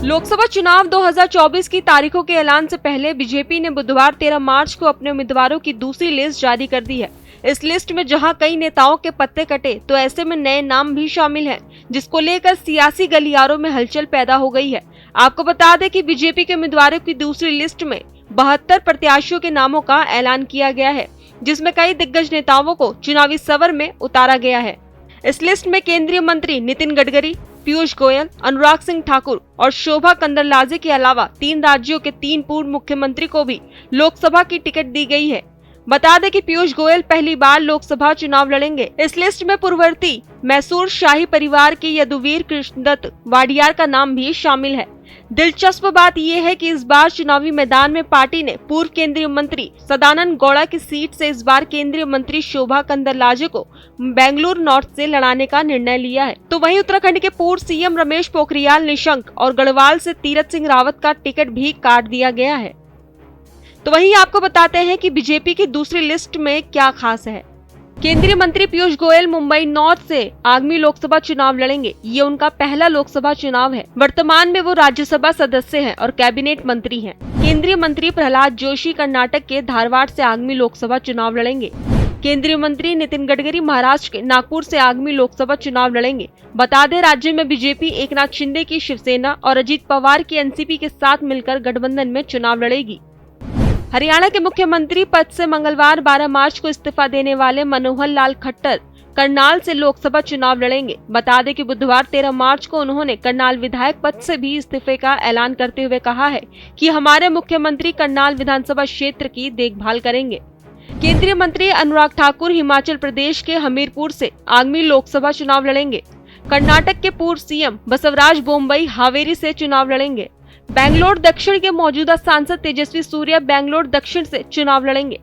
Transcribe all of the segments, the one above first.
लोकसभा चुनाव 2024 की तारीखों के ऐलान से पहले बीजेपी ने बुधवार 13 मार्च को अपने उम्मीदवारों की दूसरी लिस्ट जारी कर दी है। इस लिस्ट में जहां कई नेताओं के पत्ते कटे, तो ऐसे में नए नाम भी शामिल हैं, जिसको लेकर सियासी गलियारों में हलचल पैदा हो गई है। आपको बता दें कि बीजेपी के उम्मीदवारों की दूसरी लिस्ट में 72 प्रत्याशियों के नामों का ऐलान किया गया है, जिसमें कई दिग्गज नेताओं को चुनावी सवर में उतारा गया है। इस लिस्ट में केंद्रीय मंत्री नितिन गडकरी, पीयूष गोयल, अनुराग सिंह ठाकुर और शोभा कंदरलाजे के अलावा 3 राज्यों के 3 पूर्व मुख्यमंत्री को भी लोकसभा की टिकट दी गई है। बता दें कि पीयूष गोयल पहली बार लोकसभा चुनाव लड़ेंगे। इस लिस्ट में पूर्ववर्ती मैसूर शाही परिवार के यदुवीर कृष्णदत्त वाडियार का नाम भी शामिल है। दिलचस्प बात यह है कि इस बार चुनावी मैदान में पार्टी ने पूर्व केंद्रीय मंत्री सदानंद गौड़ा की सीट से इस बार केंद्रीय मंत्री शोभा कंदरलाजे को बेंगलुरु नॉर्थ से लड़ाने का निर्णय लिया है। तो वहीं उत्तराखंड के पूर्व सीएम रमेश पोखरियाल निशंक और गढ़वाल से तीरथ सिंह रावत का टिकट भी काट दिया गया है। तो वहीं आपको बताते हैं कि बीजेपी की दूसरी लिस्ट में क्या खास है। केंद्रीय मंत्री पीयूष गोयल मुंबई नॉर्थ से आगामी लोकसभा चुनाव लड़ेंगे। ये उनका पहला लोकसभा चुनाव है। वर्तमान में वो राज्यसभा सदस्य हैं और कैबिनेट मंत्री हैं। केंद्रीय मंत्री प्रहलाद जोशी कर्नाटक के धारवाड़ से आगामी लोकसभा चुनाव लड़ेंगे। केंद्रीय मंत्री नितिन गडकरी महाराष्ट्र के नागपुर से आगामी लोकसभा चुनाव लड़ेंगे। बता दें, राज्य में बीजेपी एकनाथ शिंदे की शिवसेना और अजित पवार की एनसीपी के साथ मिलकर गठबंधन में चुनाव लड़ेगी। हरियाणा के मुख्यमंत्री पद से मंगलवार 12 मार्च को इस्तीफा देने वाले मनोहर लाल खट्टर करनाल से लोकसभा चुनाव लड़ेंगे। बता दें कि बुधवार 13 मार्च को उन्होंने करनाल विधायक पद से भी इस्तीफे का ऐलान करते हुए कहा है कि हमारे मुख्यमंत्री करनाल विधानसभा क्षेत्र की देखभाल करेंगे। केंद्रीय मंत्री अनुराग ठाकुर हिमाचल प्रदेश के हमीरपुर से आगामी लोकसभा चुनाव लड़ेंगे। कर्नाटक के पूर्व सीएम बसवराज बोम्मई हावेरी से चुनाव लड़ेंगे। बेंगलोर दक्षिण के मौजूदा सांसद तेजस्वी सूर्या बेंगलोर दक्षिण से चुनाव लड़ेंगे।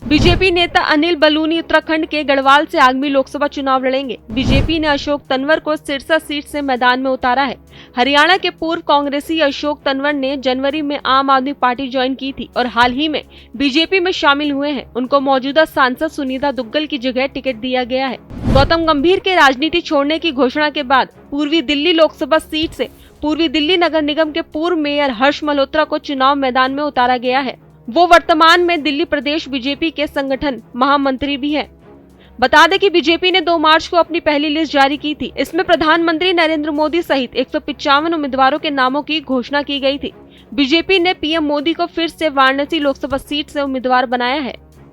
बीजेपी नेता अनिल बलूनी उत्तराखंड के गढ़वाल से आगामी लोकसभा चुनाव लड़ेंगे। बीजेपी ने अशोक तंवर को सिरसा सीट से मैदान में उतारा है। हरियाणा के पूर्व कांग्रेसी अशोक तंवर ने जनवरी में आम आदमी पार्टी ज्वाइन की थी और हाल ही में बीजेपी में शामिल हुए हैं। उनको मौजूदा सांसद सुनीता दुग्गल की जगह टिकट दिया गया है। गौतम गंभीर के राजनीति छोड़ने की घोषणा के बाद पूर्वी दिल्ली लोकसभा सीट से पूर्वी दिल्ली नगर निगम के पूर्व मेयर हर्ष मल्होत्रा को चुनाव मैदान में उतारा गया है। वो वर्तमान में दिल्ली प्रदेश बीजेपी के संगठन महामंत्री भी हैं। बता दें कि बीजेपी ने 2 मार्च को अपनी पहली लिस्ट जारी की थी। इसमें प्रधानमंत्री नरेंद्र मोदी सहित 155 उम्मीदवारों के नामों की घोषणा की गई थी। बीजेपी ने पीएम मोदी को फिर से वाराणसी लोकसभा सीट से उम्मीदवार बनाया है।